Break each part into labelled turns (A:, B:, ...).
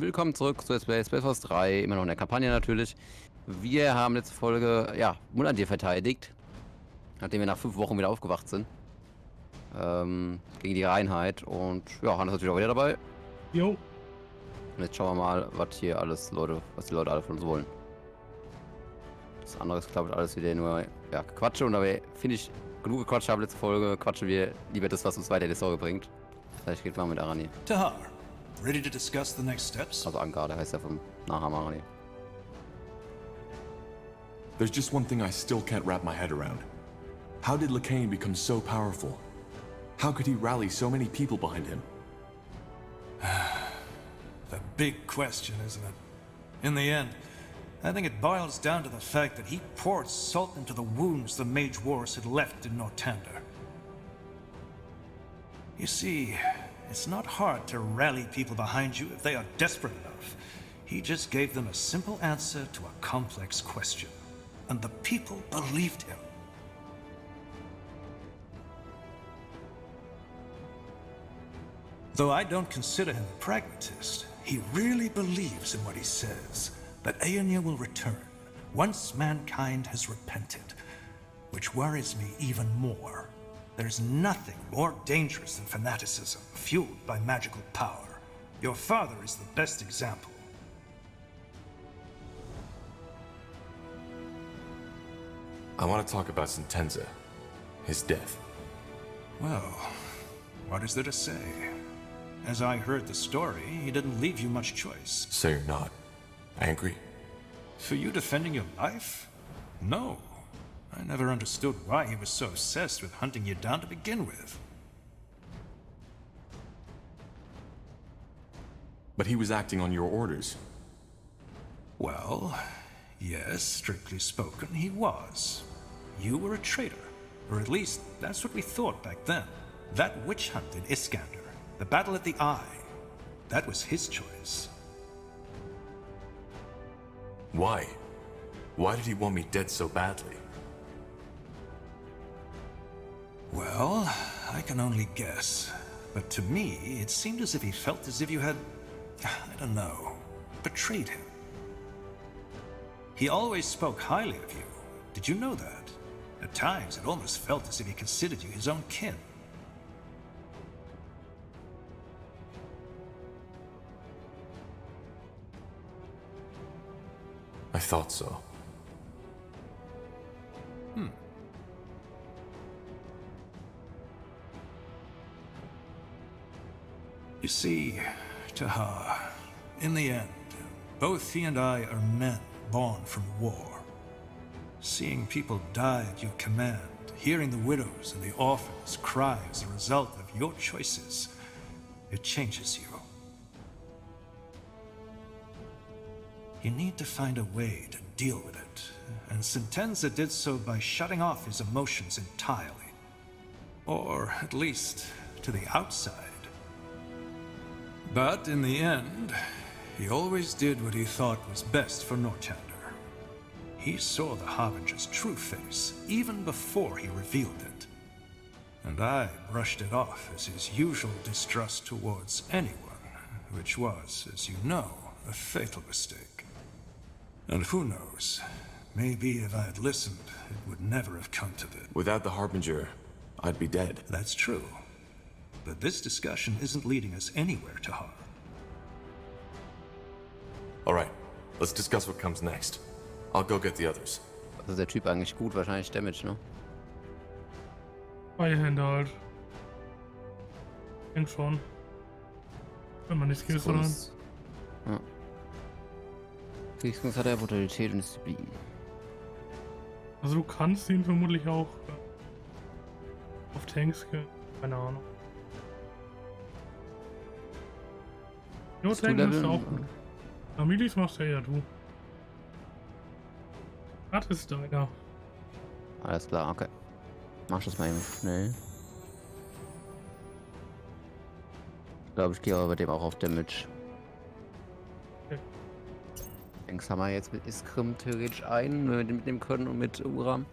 A: Willkommen zurück zu Spellforce 3, immer noch in der Kampagne natürlich. Wir haben letzte Folge, ja, Mulandirs verteidigt, nachdem wir nach 5 Wochen wieder aufgewacht sind. Gegen die Reinheit und ja, Hannes ist natürlich auch wieder dabei.
B: Jo.
A: Und jetzt schauen wir mal, was hier alles, was die Leute alle von uns wollen. Das andere ist, glaube ich, alles wieder nur, ja, Quatsche und dabei finde ich, genug gequatscht haben letzte Folge, quatschen wir lieber das, was uns weiter in die Story bringt. Das heißt, geht mal mit Arani.
C: Tahar, ready to discuss the next steps?
A: Also Angade heißt er vom Nachnamen Arani.
D: There's just one thing I still can't wrap my head around. How did Lacane become so powerful? How could he rally so many people behind him?
C: The big question, isn't it? In the end, I think it boils down to the fact that he poured salt into the wounds the Mage Wars had left in Northander. You see, it's not hard to rally people behind you if they are desperate enough. He just gave them a simple answer to a complex question. And the people believed him. Though I don't consider him a pragmatist, he really believes in what he says, that Aeonia will return once mankind has repented, which worries me even more. There's nothing more dangerous than fanaticism, fueled by magical power. Your father is the best example.
D: I want to talk about Sentenza. His death.
C: Well, what is there to say? As I heard the story, he didn't leave you much choice.
D: So you're not angry?
C: For you defending your life? No. I never understood why he was so obsessed with hunting you down to begin with.
D: But he was acting on your orders.
C: Well, yes, strictly spoken, he was. You were a traitor, or at least that's what we thought back then. That witch hunt in Iskander, the battle at the Eye, that was his choice.
D: Why? Why did he want me dead so badly?
C: Well, I can only guess. But to me, it seemed as if he felt as if you had, I don't know, betrayed him. He always spoke highly of you. Did you know that? At times, it almost felt as if he considered you his own kin.
D: I thought so.
C: You see, Tahar, in the end, both he and I are men born from war. Seeing people die at your command, hearing the widows and the orphans cry as a result of your choices, it changes you. You need to find a way to deal with it, and Sentenza did so by shutting off his emotions entirely. Or, at least, to the outside. But in the end, he always did what he thought was best for Northander. He saw the Harbinger's true face, even before he revealed it. And I brushed it off as his usual distrust towards anyone, which was, as you know, a fatal mistake. And who knows, maybe if I had listened, it would never have come to this.
D: Without the Harbinger, I'd be dead.
C: That's true. But this discussion isn't leading us anywhere, Tahar.
D: Alright, let's discuss what comes next. I'll go get the others.
A: Also der Typ eigentlich gut, wahrscheinlich Damage, ne?
B: Beide Hände halt. Denk schon. Wenn man nicht Skills hat.
A: Ja. Kriegskunst hat er Brutalität und Disziplin.
B: Also du kannst ihn vermutlich auch auf Tanks gehen. Keine Ahnung. Jo, Tank ist auch gut. Amilis machst du ja du. Das ist deiner.
A: Alles klar, okay. Mach das mal eben schnell. Ich glaube, ich gehe aber bei dem auch auf Damage.
B: Okay.
A: Tanks haben wir jetzt mit Iskrim theoretisch einen, wenn wir den mitnehmen können und mit Uram.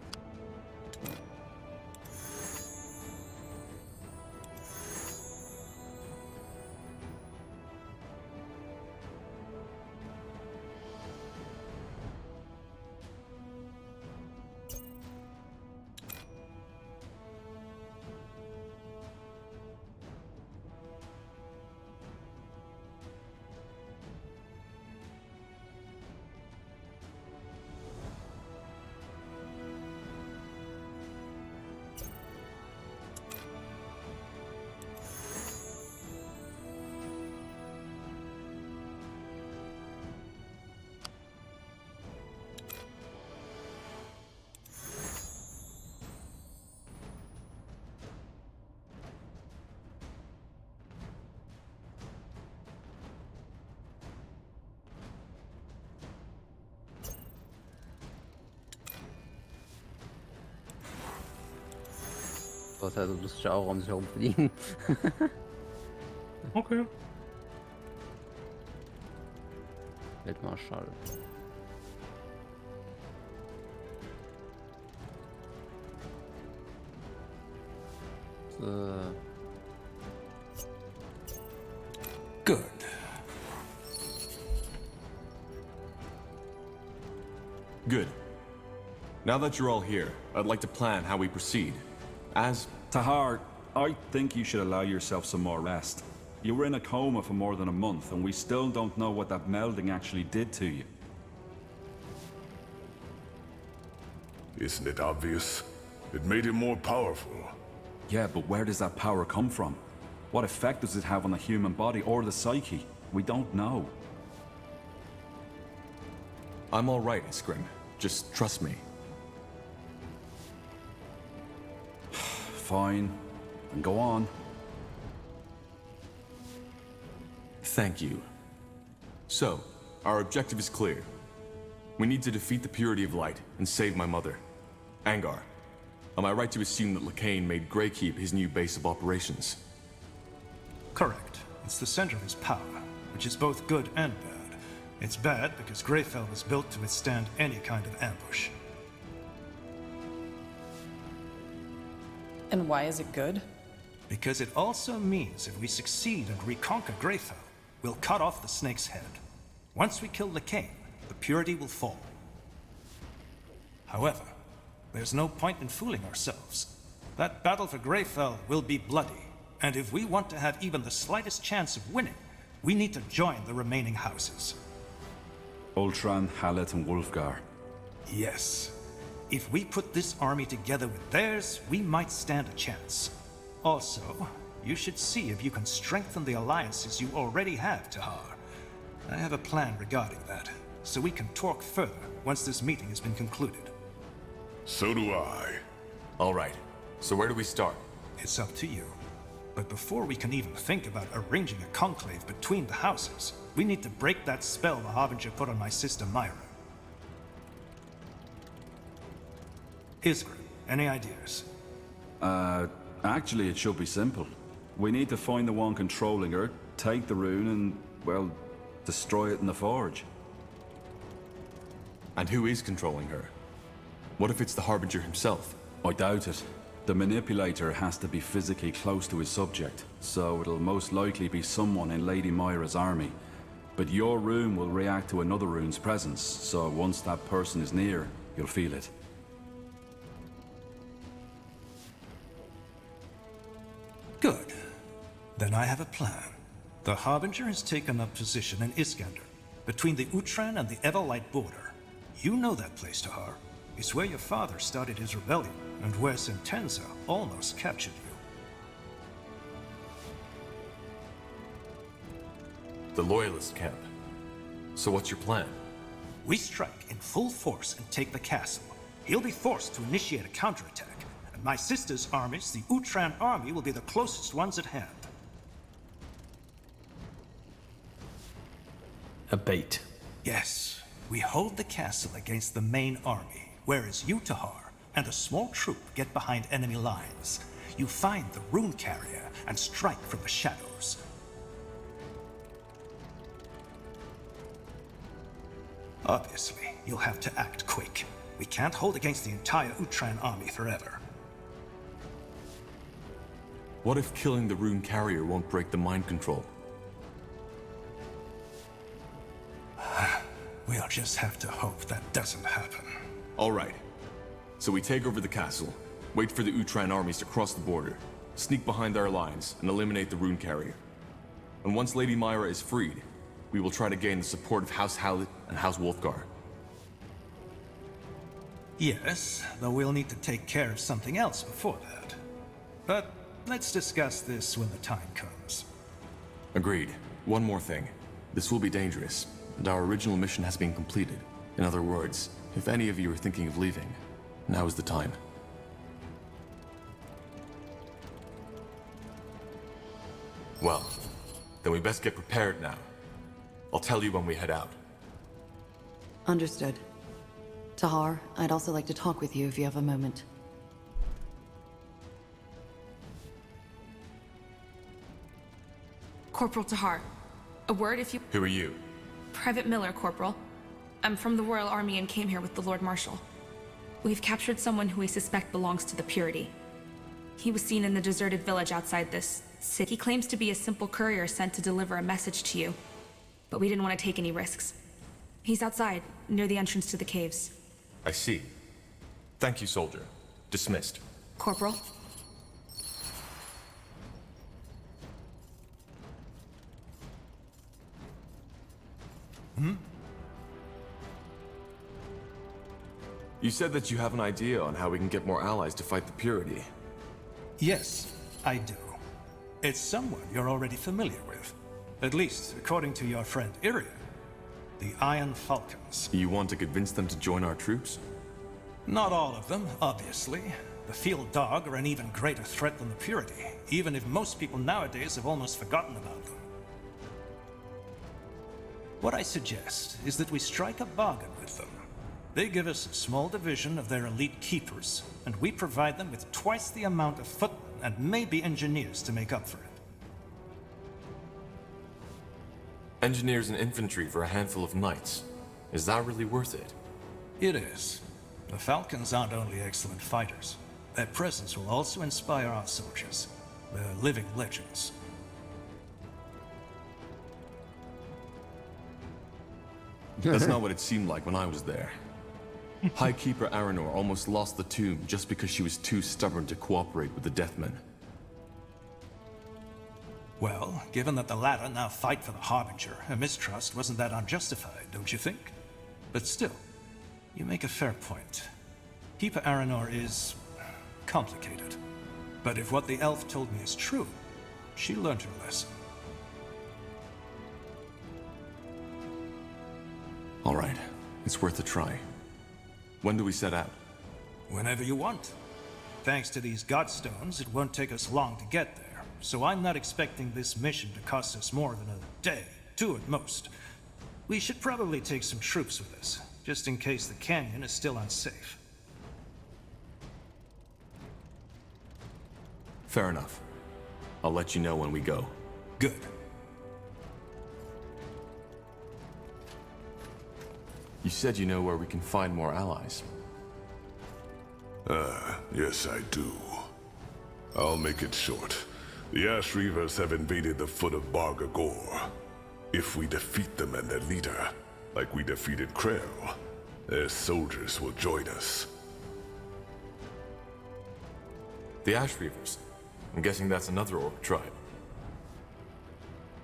A: Was also lustig auch um sich herumfliegen.
B: Okay.
A: Weltmarschall.
C: Good.
D: Good. Now that you're all here, I'd like to plan how we proceed. As
E: Tahar, I think you should allow yourself some more rest. You were in a coma for more than a month, and we still don't know what that melding actually did to you.
F: Isn't it obvious? It made him more powerful.
E: Yeah, but where does that power come from? What effect does it have on the human body or the psyche? We don't know.
D: I'm all right, Iskrim. Just trust me.
E: Fine. Then go on.
D: Thank you. So, our objective is clear. We need to defeat the Purity of Light and save my mother. Angar, am I right to assume that Lakain made Greykeep his new base of operations?
C: Correct. It's the center of his power, which is both good and bad. It's bad because Greyfell was built to withstand any kind of ambush.
G: And why is it good?
C: Because it also means if we succeed and reconquer Greyfell, we'll cut off the snake's head. Once we kill Lakain, the Purity will fall. However, there's no point in fooling ourselves. That battle for Greyfell will be bloody, and if we want to have even the slightest chance of winning, we need to join the remaining houses.
E: Ultran, Hallet, and Wolfgar.
C: Yes. If we put this army together with theirs, we might stand a chance. Also, you should see if you can strengthen the alliances you already have, Tahar. I have a plan regarding that, so we can talk further once this meeting has been concluded.
F: So do I.
D: All right. So where do we start?
C: It's up to you. But before we can even think about arranging a conclave between the houses, we need to break that spell the Harbinger put on my sister Myra. Iskrim, any ideas?
E: Actually, it should be simple. We need to find the one controlling her, take the rune, and, well, destroy it in the forge.
D: And who is controlling her? What if it's the Harbinger himself?
E: I doubt it. The manipulator has to be physically close to his subject, so it'll most likely be someone in Lady Myra's army. But your rune will react to another rune's presence, so once that person is near, you'll feel it.
C: Good. Then I have a plan. The Harbinger has taken up position in Iskander, between the Utran and the Everlight border. You know that place, Tahar. It's where your father started his rebellion, and where Sentenza almost captured you.
D: The Loyalist camp. So what's your plan?
C: We strike in full force and take the castle. He'll be forced to initiate a counterattack, and my sister's armies, the Utran army, will be the closest ones at hand.
H: A bait.
C: Yes, we hold the castle against the main army, whereas you, Tahar, and a small troop get behind enemy lines. You find the rune carrier and strike from the shadows. Obviously, you'll have to act quick. We can't hold against the entire Utran army forever.
D: What if killing the rune carrier won't break the mind control?
C: We'll just have to hope that doesn't happen.
D: All right. So we take over the castle, wait for the Utran armies to cross the border, sneak behind their lines, and eliminate the rune carrier. And once Lady Myra is freed, we will try to gain the support of House Hallet and House Wolfgar.
C: Yes, though we'll need to take care of something else before that. But let's discuss this when the time comes.
D: Agreed. One more thing. This will be dangerous, and our original mission has been completed. In other words, if any of you are thinking of leaving, now is the time. Well, then we best get prepared now. I'll tell you when we head out.
I: Understood. Tahar, I'd also like to talk with you if you have a moment.
G: Corporal Tahar. A word if you...
D: Who are you?
G: Private Miller, Corporal. I'm from the Royal Army and came here with the Lord Marshal. We've captured someone who we suspect belongs to the Purity. He was seen in the deserted village outside this city. He claims to be a simple courier sent to deliver a message to you, but we didn't want to take any risks. He's outside, near the entrance to the caves.
D: I see. Thank you, soldier. Dismissed.
G: Corporal?
D: You said that you have an idea on how we can get more allies to fight the Purity.
C: Yes, I do. It's someone you're already familiar with. At least, according to your friend Iria. The Iron Falcons.
D: You want to convince them to join our troops?
C: Not all of them, obviously. The Field Dog are an even greater threat than the Purity, even if most people nowadays have almost forgotten about them. What I suggest is that we strike a bargain with them. They give us a small division of their elite keepers, and we provide them with twice the amount of footmen and maybe engineers to make up for it.
D: Engineers and infantry for a handful of knights. Is that really worth it?
C: It is. The Falcons aren't only excellent fighters. Their presence will also inspire our soldiers. They're living legends.
D: That's not what it seemed like when I was there. High Keeper Aranor almost lost the tomb just because she was too stubborn to cooperate with the Deathmen.
C: Well, given that the latter now fight for the Harbinger, her mistrust wasn't that unjustified, don't you think? But still, you make a fair point. Keeper Aranor is complicated. But if what the elf told me is true, she learned her lesson.
D: All right, it's worth a try. When do we set out?
C: Whenever you want. Thanks to these Godstones, it won't take us long to get there, so I'm not expecting this mission to cost us more than a day, 2 at most. We should probably take some troops with us, just in case the canyon is still unsafe.
D: Fair enough. I'll let you know when we go.
C: Good.
D: You said you know where we can find more allies.
F: Yes I do. I'll make it short. The Ash Reavers have invaded the foot of Barga Gor. If we defeat them and their leader, like we defeated Krell, their soldiers will join us.
D: The Ash Reavers? I'm guessing that's another orc tribe.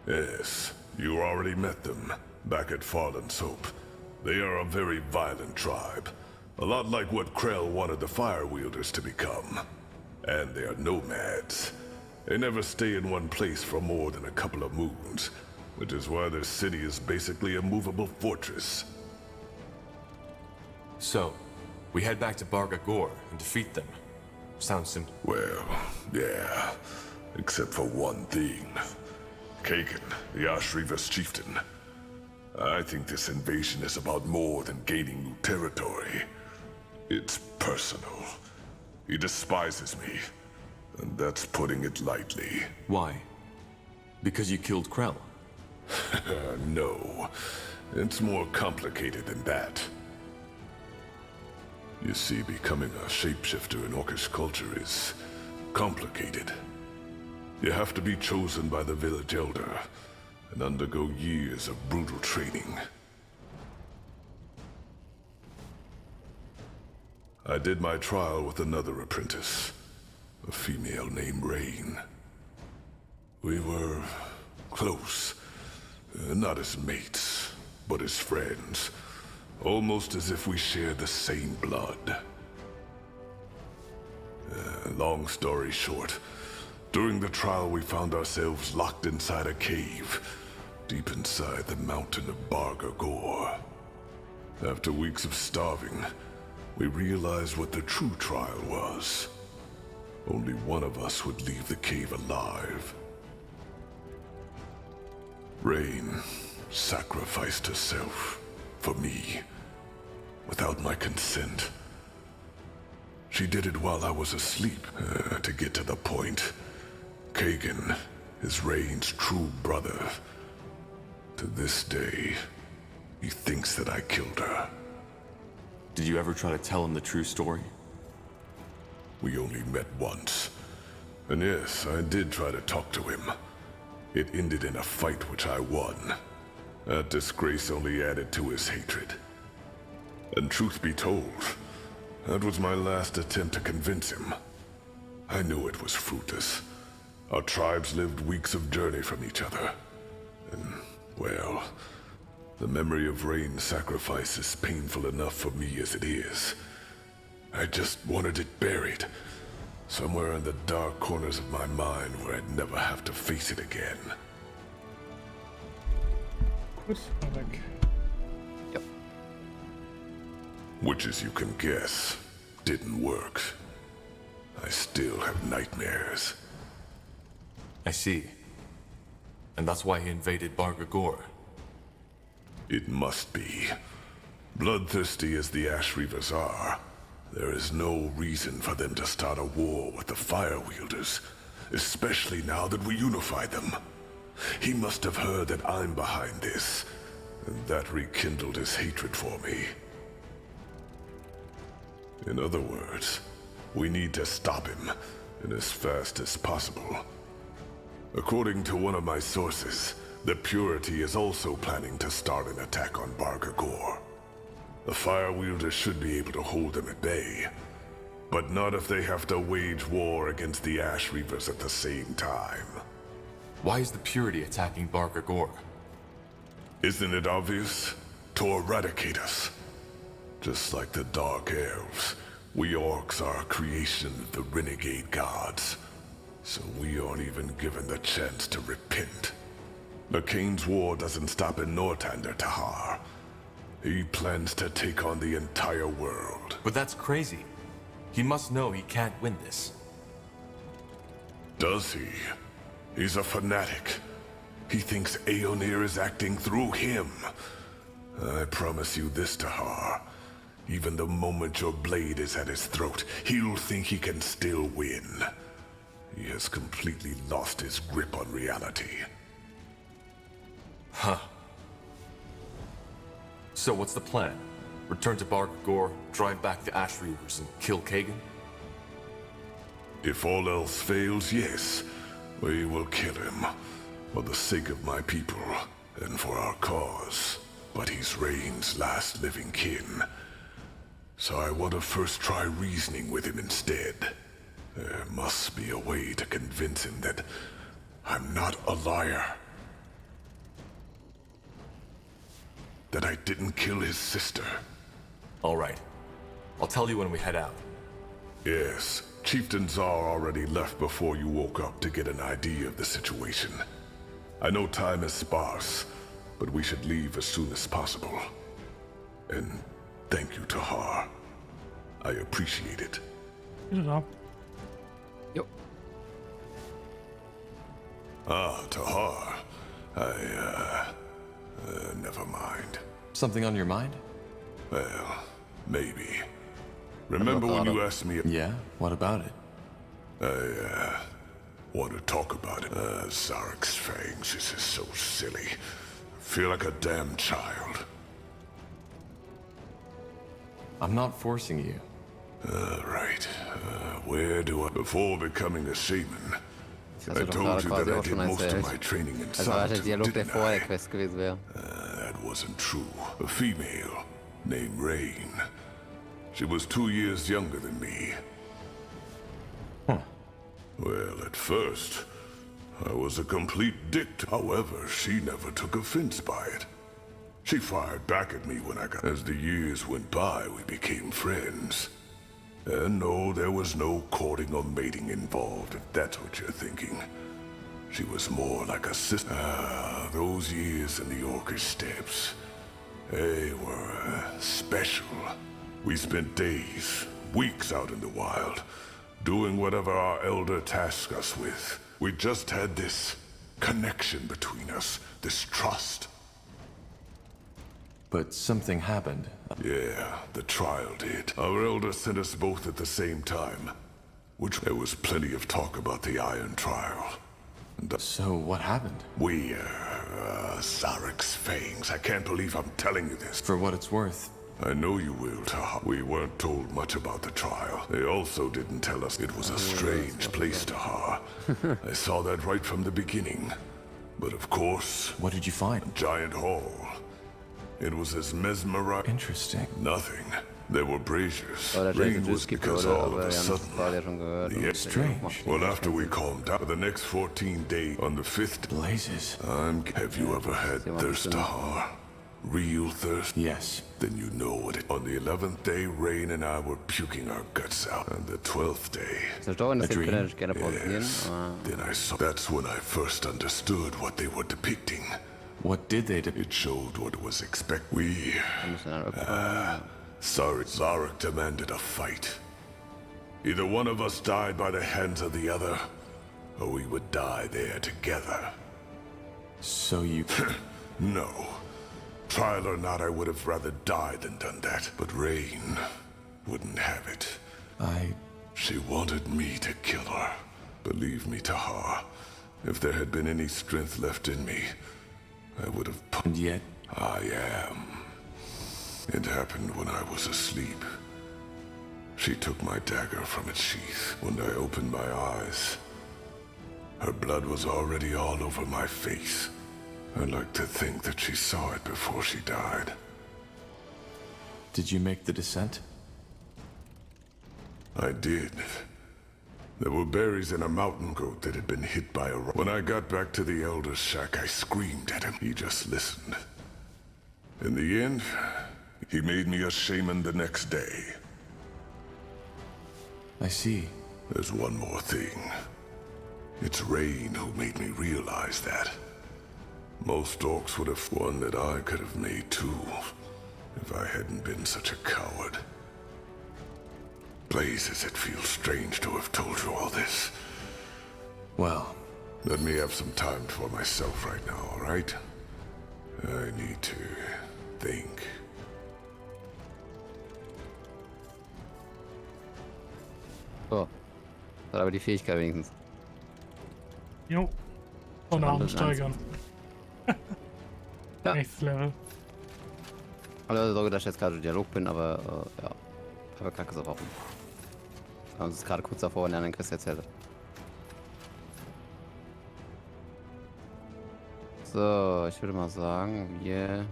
F: Yes, you already met them, back at Farland's Hope. They are a very violent tribe. A lot like what Krell wanted the Fire Wielders to become. And they are nomads. They never stay in one place for more than a couple of moons, which is why their city is basically a movable fortress.
D: So, we head back to Barga Gor and defeat them. Sounds simple.
F: Well, yeah. Except for one thing. Kagan, the Ash Reavers chieftain. I think this invasion is about more than gaining new territory. It's personal. He despises me, and that's putting it lightly.
D: Why? Because you killed Krell?
F: No, it's more complicated than that. You see, becoming a shapeshifter in Orcish culture is complicated. You have to be chosen by the village elder and undergo years of brutal training. I did my trial with another apprentice, a female named Rain. We were close, not as mates, but as friends, almost as if we shared the same blood. Long story short, during the trial we found ourselves locked inside a cave, deep inside the mountain of Barga Gor. After weeks of starving, we realized what the true trial was. Only one of us would leave the cave alive. Rain sacrificed herself for me, without my consent. She did it while I was asleep. To get to the point, Kagan, is Rain's true brother. To this day, he thinks that I killed her.
D: Did you ever try to tell him the true story?
F: We only met once. And yes, I did try to talk to him. It ended in a fight which I won. That disgrace only added to his hatred. And truth be told, that was my last attempt to convince him. I knew it was fruitless. Our tribes lived weeks of journey from each other. And, well, the memory of Rain's sacrifice is painful enough for me as it is. I just wanted it buried. Somewhere in the dark corners of my mind where I'd never have to face it again.
B: Gut, mal weg.
A: Yep.
F: Which, as you can guess, didn't work. I still have nightmares.
D: I see. And that's why he invaded Bargagor.
F: It must be. Bloodthirsty as the Ash Reavers are, there is no reason for them to start a war with the Fire Wielders, especially now that we unified them. He must have heard that I'm behind this, and that rekindled his hatred for me. In other words, we need to stop him, and as fast as possible. According to one of my sources, the Purity is also planning to start an attack on Bargagor. The Fire Wielders should be able to hold them at bay, but not if they have to wage war against the Ash Reavers at the same time.
D: Why is the Purity attacking Bargagor?
F: Isn't it obvious? To eradicate us. Just like the Dark Elves, we Orcs are a creation of the renegade gods, so we aren't even given the chance to repent. The Kane's war doesn't stop in Northander, Tahar. He plans to take on the entire world.
D: But that's crazy. He must know he can't win this.
F: Does he? He's a fanatic. He thinks Aeonir is acting through him. I promise you this, Tahar. Even the moment your blade is at his throat, he'll think he can still win. He has completely lost his grip on reality.
D: Huh. So what's the plan? Return to Bargagor, drive back the Ash Reavers, and kill Kagan?
F: If all else fails, yes. We will kill him. For the sake of my people, and for our cause. But he's Rain's last living kin. So I want to first try reasoning with him instead. There must be a way to convince him that I'm not a liar. That I didn't kill his sister.
D: All right. I'll tell you when we head out.
F: Yes, Chieftain Czar already left before you woke up to get an idea of the situation. I know time is sparse, but we should leave as soon as possible. And thank you, Tahar. I appreciate it.
B: Wieder da.
A: Jo.
F: Ah, Tahar. Never mind.
D: Something on your mind?
F: Well, maybe. Remember when you asked me...
D: Yeah? What about it?
F: I want to talk about it. Zarek's fangs, this is so silly. I feel like a damn child.
D: I'm not forcing you.
F: Right. Where do I... Before becoming a shaman,
A: Das
F: I
A: hast du doch
F: told
A: gerade
F: you
A: quasi
F: that I
A: auch
F: did
A: schon
F: most of
A: erzählt.
F: my training in
A: Also war der
F: Silent,
A: Dialog, der
F: didn't
A: vor der
F: I?
A: Quest gewesen wäre.
F: That wasn't true. A female named Rain. She was 2 years younger than me.
D: Huh.
F: Well, at first, I was a complete dick. However, she never took offense by it. She fired back at me when I got... As the years went by, we became friends. And no, there was no courting or mating involved, if that's what you're thinking. She was more like a sister. Ah, those years in the Orcish steppes. They were special. We spent days, weeks out in the wild, doing whatever our elder tasked us with. We just had this connection between us, this trust.
D: But something happened.
F: Yeah, the trial did. Our elder sent us both at the same time. Which there was plenty of talk about the Iron Trial.
D: So, what happened?
F: We, Zarek's fangs. I can't believe I'm telling you this.
D: For what it's worth.
F: I know you will, Tahar. We weren't told much about the trial. They also didn't tell us it was a strange place, Tahar. I saw that right from the beginning. But of course...
D: What did you find?
F: A giant hall. It was as mesmerizing...
D: Interesting.
F: Nothing. There were braziers.
A: Aber
F: Rain was because all of a sudden...
A: schon gehört.
F: Yeah,
D: strange.
F: Well, after we calmed down, for the next 14 days, on the 5th...
D: Blazes.
F: Have you ever had thirst, Tahar? Real thirst?
D: Yes.
F: Then you know what it... On the 11th day, Rain and I were puking our guts out. And the 12th day...
A: Das können wir gerne pausieren.
F: Yes. Then I saw... That's when I first understood what they were depicting.
D: What did they do?
F: It showed what was expected. We...
A: Wir
F: Sorry, Zarek demanded a fight. Either one of us died by the hands of the other, or we would die there together.
D: So you...
F: No. Trial or not, I would have rather died than done that. But Rain wouldn't have it. She wanted me to kill her. Believe me, Tahar, if there had been any strength left in me, I would have...
D: And yet...
F: I am. It happened when I was asleep. She took my dagger from its sheath. When I opened my eyes, her blood was already all over my face. I like to think that she saw it before she died.
D: Did you make the descent?
F: I did. There were berries in a mountain goat that had been hit by a rock. When I got back to the Elder's shack, I screamed at him. He just listened. In the end, he made me a shaman the next day.
D: I see.
F: There's one more thing. It's Rain who made me realize that. Most orcs would have one that I could have made too, if I hadn't been such a coward. Blazes, it feels strange to have told you all this.
D: Well...
F: Let me have some time for myself right now, all right? I need to think.
A: So. Hat aber die Fähigkeit wenigstens.
B: Jo. Von Abend steigern.
A: Ja.
B: Nächstes Level.
A: Also Sorge, dass ich jetzt gerade im Dialog bin, aber ja. Aber krank ist auch warum. Wir haben uns gerade kurz davor in der anderen Quest erzählt. So, ich würde mal sagen, wir...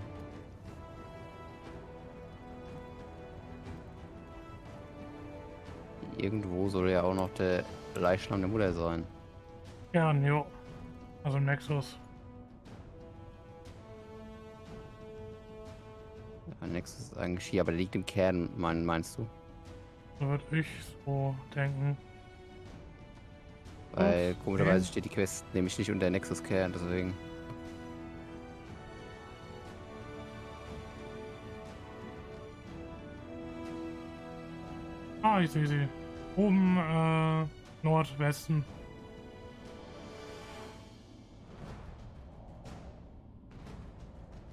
A: Irgendwo soll ja auch noch der Leichnam der Mutter sein.
B: Ja, jo. Also im Nexus.
A: Ja, Nexus ist eigentlich hier, aber der liegt im Kern, meinst du?
B: So würde ich so denken.
A: Weil komischerweise steht die Quest nämlich nicht unter Nexus-Kern, deswegen.
B: Ah, ich sehe sie. Oben, Nordwesten.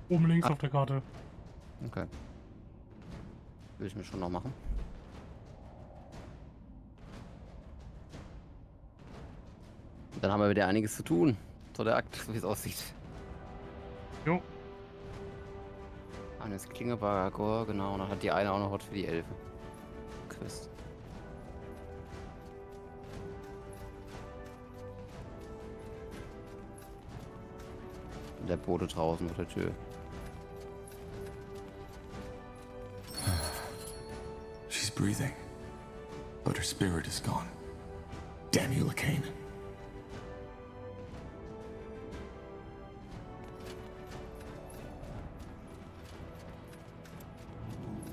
B: Oben links auf der Karte.
A: Okay. Will ich mir schon noch machen. Dann haben wir wieder einiges zu tun. So der Akt, so wie es aussieht.
B: Jo.
A: Eines Klingebaragor, genau. Und dann hat die eine auch noch was für die Elfe. Quest. Der Bote draußen vor der Tür.
D: She's breathing, but her spirit is gone. Damn you, Lacane.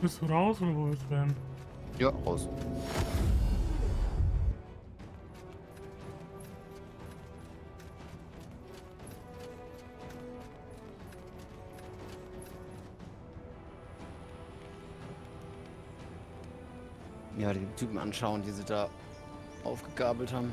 B: Bist du raus oder wo ist Ben?
A: Ja, raus. Ja, die Typen anschauen, die sie da aufgegabelt haben.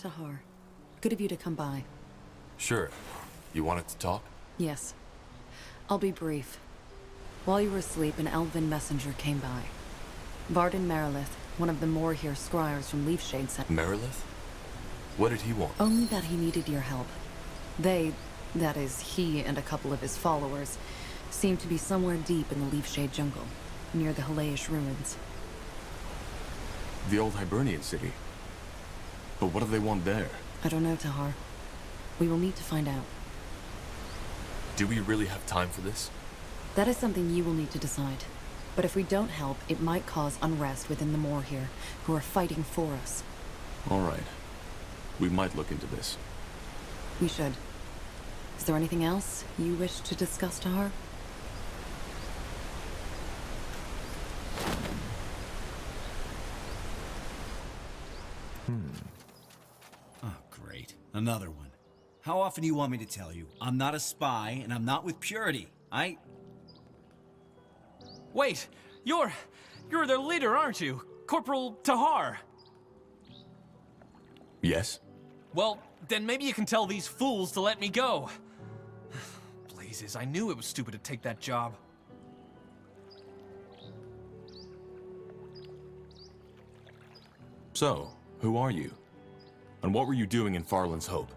I: Tahar. Good of you to come by.
D: Sure. You wanted to talk?
I: Yes. I'll be brief. While you were asleep, an elven messenger came by. Varden Merilith, one of the Moorhere scryers from Leafshade, sent...
D: Merilith? What did he want?
I: Only that he needed your help. They, that is, he and a couple of his followers, seem to be somewhere deep in the Leafshade jungle, near the Halleish ruins.
D: The old Hibernian city. But what do they want there?
I: I don't know, Tahar. We will need to find out.
D: Do we really have time for this?
I: That is something you will need to decide. But if we don't help, it might cause unrest within the Moorhere, who are fighting for us.
D: All right. We might look into this.
I: We should. Is there anything else you wish to discuss, Tahar?
H: Oh, great. Another one. How often do you want me to tell you? I'm not a spy, and I'm not with Purity.
J: Wait! You're their leader, aren't you? Corporal Tahar!
D: Yes?
J: Well, then maybe you can tell these fools to let me go. Blazes, I knew it was stupid to take that job.
D: So, who are you? And what were you doing in Farland's Hope?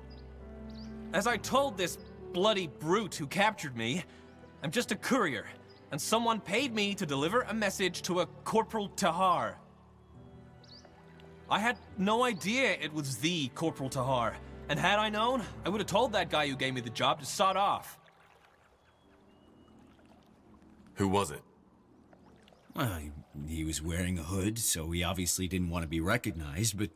J: As I told this bloody brute who captured me, I'm just a courier, and someone paid me to deliver a message to a Corporal Tahar. I had no idea it was the Corporal Tahar, and had I known, I would have told that guy who gave me the job to sod off.
D: Who was it?
H: Well, he was wearing a hood, so he obviously didn't want to be recognized, but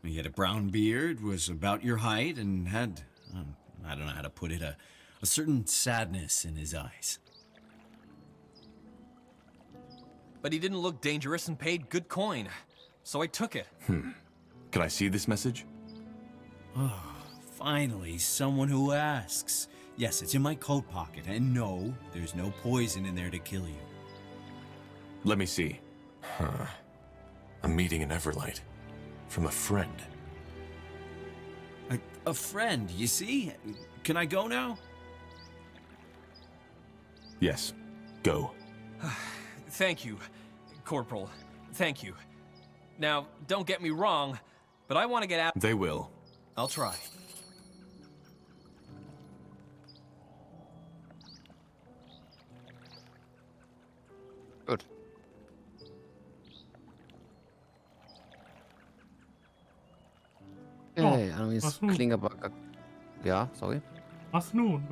H: he had a brown beard, was about your height, and had, I don't know how to put it, a certain sadness in his eyes.
J: But he didn't look dangerous and paid good coin, so I took it.
D: Can I see this message?
H: Oh, finally, someone who asks. Yes, it's in my coat pocket, and no, there's no poison in there to kill you.
D: Let me see. A meeting in Everlight. From a friend.
H: A friend, you see? Can I go now?
D: Yes. Go.
J: Thank you, Corporal. Thank you. Now, don't get me wrong, but I want to get out.
D: They will.
J: I'll try.
A: Gut. Okay, Anomis
B: was nun?
A: klingt aber... Ja, sorry.
B: Was nun?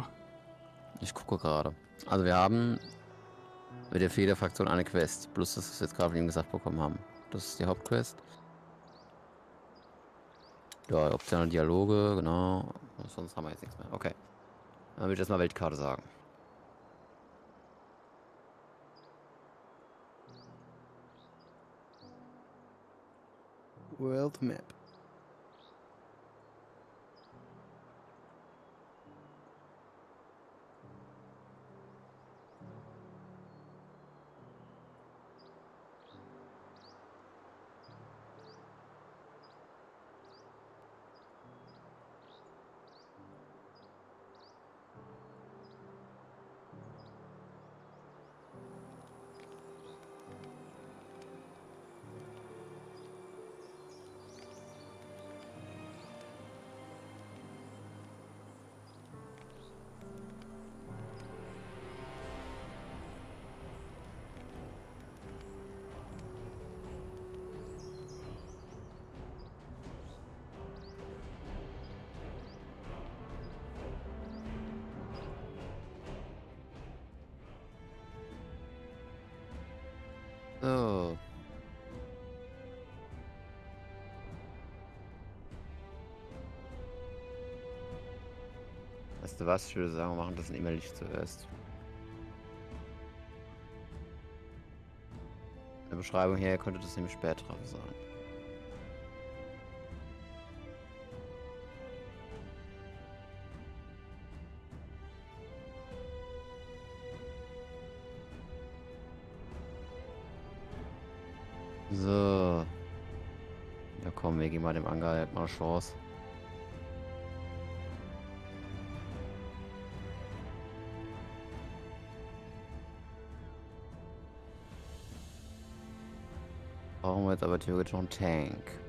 A: Ich gucke gerade. Also wir haben mit der Federfraktion eine Quest. Plus, das wir jetzt gerade von ihm gesagt bekommen haben. Das ist die Hauptquest. Ja, optionale Dialoge, genau. Sonst haben wir jetzt nichts mehr. Okay. Dann würde ich erstmal Weltkarte sagen. World Map. So. Weißt du was? Ich würde sagen, wir machen das innerlich zuerst. In der Beschreibung her könnte das nämlich später sein. So. Ja komm, wir geben mal dem Angreifer mal eine Chance. Brauchen wir jetzt aber theoretisch noch einen Tank.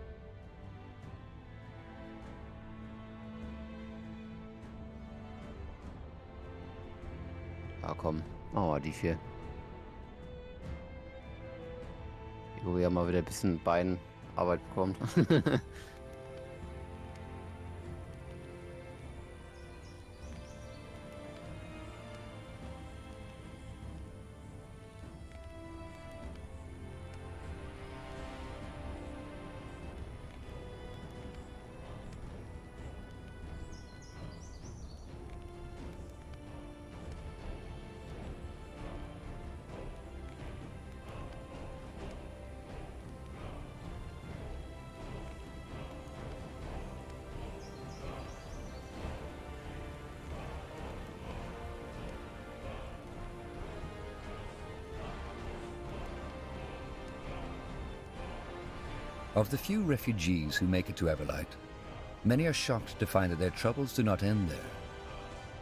A: Ja, komm. Machen wir die 4. Wo ja mal wieder ein bisschen Beinarbeit bekommt.
K: Of the few refugees who make it to Everlight, many are shocked to find that their troubles do not end there.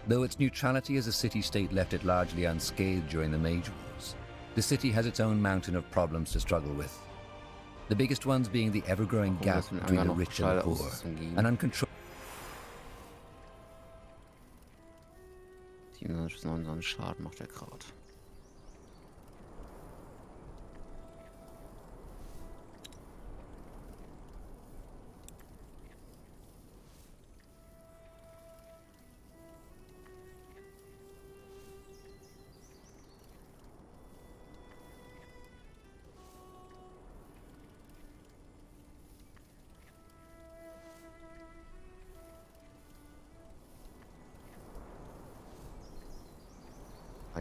K: Though its neutrality as a city-state left it largely unscathed during the Mage Wars, the city has its own mountain of problems to struggle with. The biggest ones being the ever-growing gap between the rich and the poor, an uncontrolled...
A: 729 Schaden macht er gerade.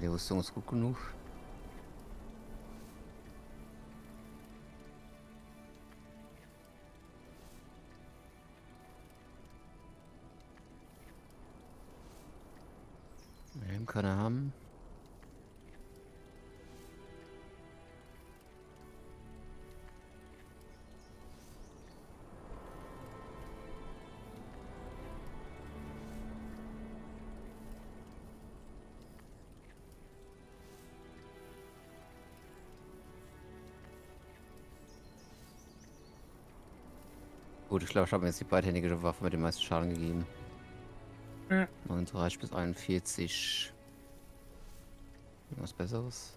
A: Die Rüstung ist gut genug. Helm kann er haben. Gut, ich glaube, ich habe mir jetzt die beidhändige Waffe mit dem meisten Schaden gegeben.
B: Ja.
A: 39 bis 41. Irgendwas Besseres?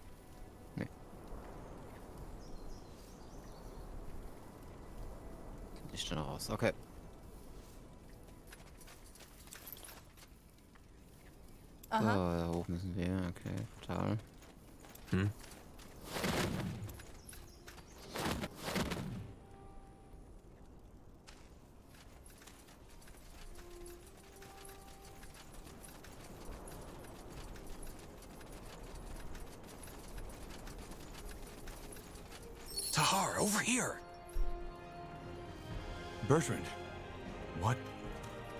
A: Nee. Ich dann raus. Okay. So, da hoch müssen wir. Okay, total.
J: Tahar, over here!
D: Bertrand, what?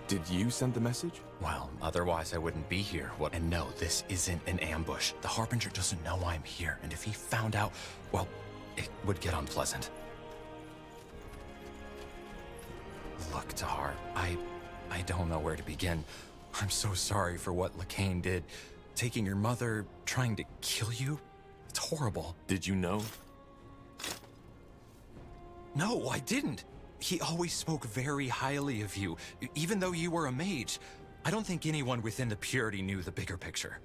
D: Did you send the message?
L: Well, otherwise I wouldn't be here. What? And no, this isn't an ambush. The Harbinger doesn't know I'm here, and if he found out, well, it would get unpleasant. Look, Tahar, I don't know where to begin. I'm so sorry for what Lacane did. Taking your mother, trying to kill you. It's horrible.
D: Did you know?
L: No, I didn't. He always spoke very highly of you, even though you were a mage. I don't think anyone within the Purity knew the bigger picture.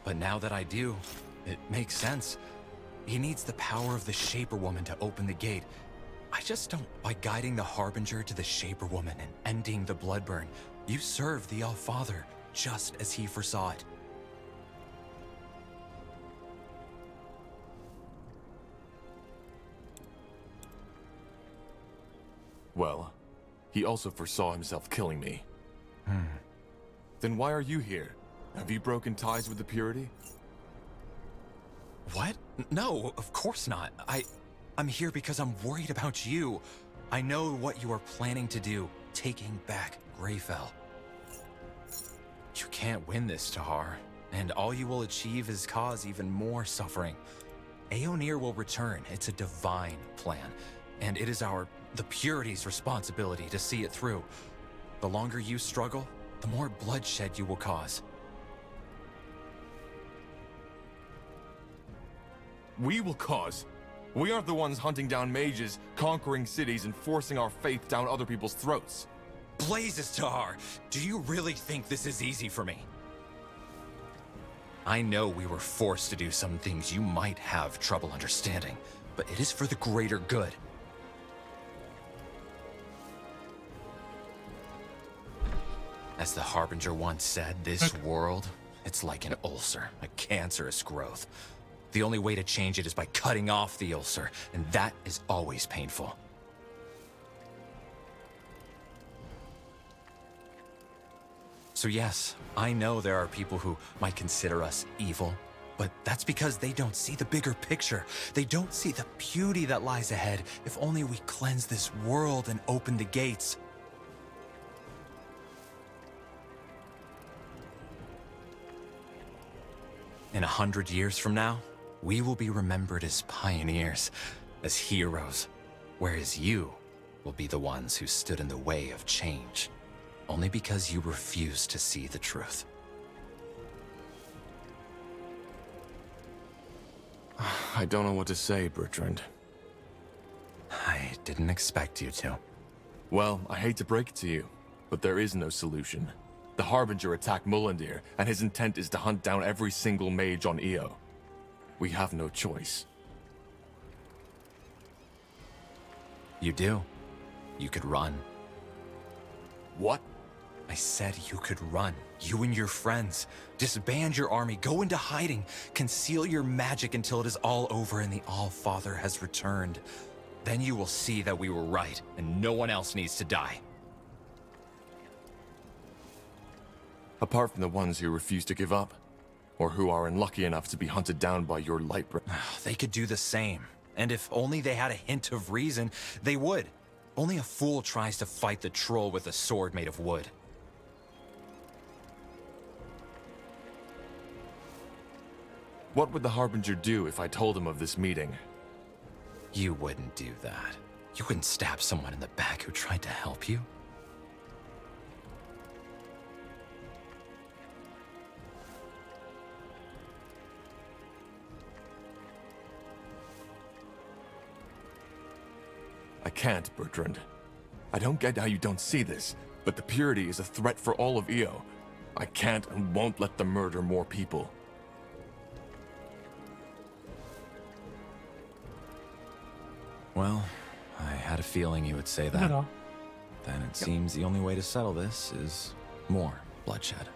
L: But now that I do, it makes sense. He needs the power of the Shaper Woman to open the gate. I just don't... By guiding the Harbinger to the Shaper Woman and ending the Bloodburn, you serve the All-Father, just as he foresaw it.
D: Well, he also foresaw himself killing me. Then why are you here? Have you broken ties with the Purity?
L: What? No, of course not. I'm here because I'm worried about you. I know what you are planning to do, taking back Greyfell. You can't win this, Tahar, and all you will achieve is cause even more suffering. Aeonir will return. It's a divine plan, and it is the Purity's responsibility to see it through. The longer you struggle, the more bloodshed you will cause.
D: We will cause We aren't the ones hunting down mages, conquering cities, and forcing our faith down other people's throats.
L: Blazes, Tahar! Do you really think this is easy for me? I know we were forced to do some things you might have trouble understanding, but it is for the greater good. As the Harbinger once said, this world, it's like an ulcer, a cancerous growth. The only way to change it is by cutting off the ulcer, and that is always painful. So yes, I know there are people who might consider us evil, but that's because they don't see the bigger picture. They don't see the beauty that lies ahead if only we cleanse this world and open the gates. In 100 years from now, we will be remembered as pioneers, as heroes, whereas you will be the ones who stood in the way of change, only because you refused to see the truth.
D: I don't know what to say, Bertrand.
L: I didn't expect you to.
D: Well, I hate to break it to you, but there is no solution. The Harbinger attacked Mulandir, and his intent is to hunt down every single mage on Io. We have no choice.
L: You do. You could run.
D: What?
L: I said you could run. You and your friends. Disband your army, go into hiding, conceal your magic until it is all over and the All-Father has returned. Then you will see that we were right, and no one else needs to die.
D: Apart from the ones who refuse to give up, or who are unlucky enough to be hunted down by your light.
L: They could do the same, and if only they had a hint of reason, they would. Only a fool tries to fight the troll with a sword made of wood.
D: What would the Harbinger do if I told him of this meeting?
L: You wouldn't do that. You wouldn't stab someone in the back who tried to help you.
D: I can't, Bertrand. I don't get how you don't see this, but the Purity is a threat for all of Io. I can't and won't let them murder more people.
L: Well, I had a feeling you would say that.
B: Hello.
L: Then it seems the only way to settle this is more bloodshed.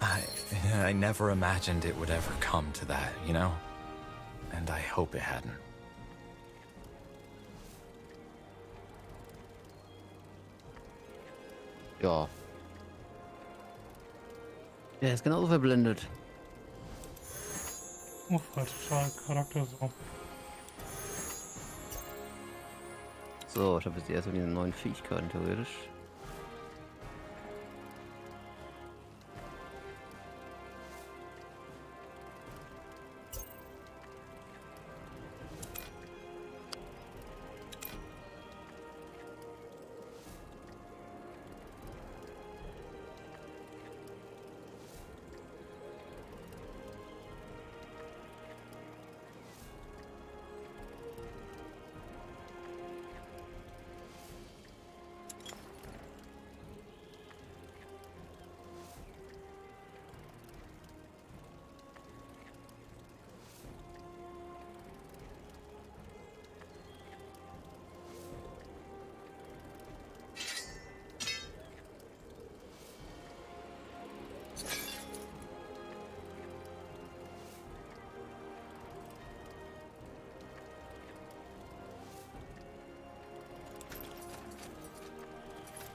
L: I never imagined it would ever come to that, you know? And I hope it hadn't.
A: Ja. Der ist genauso verblendet.
B: Oh, falscher Charakter so.
A: So, ich habe jetzt erst diese neuen Fähigkeiten theoretisch.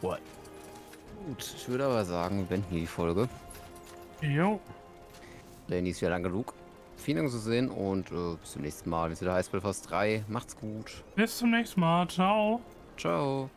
D: What?
A: Gut, ich würde aber sagen, wir beenden hier die Folge.
B: Jo.
A: Lenny ist wieder lang genug. Vielen Dank fürs Sehen und bis zum nächsten Mal. Wenn es wieder heißt Spellforce 3. Macht's gut.
B: Bis zum nächsten Mal. Ciao.
A: Ciao.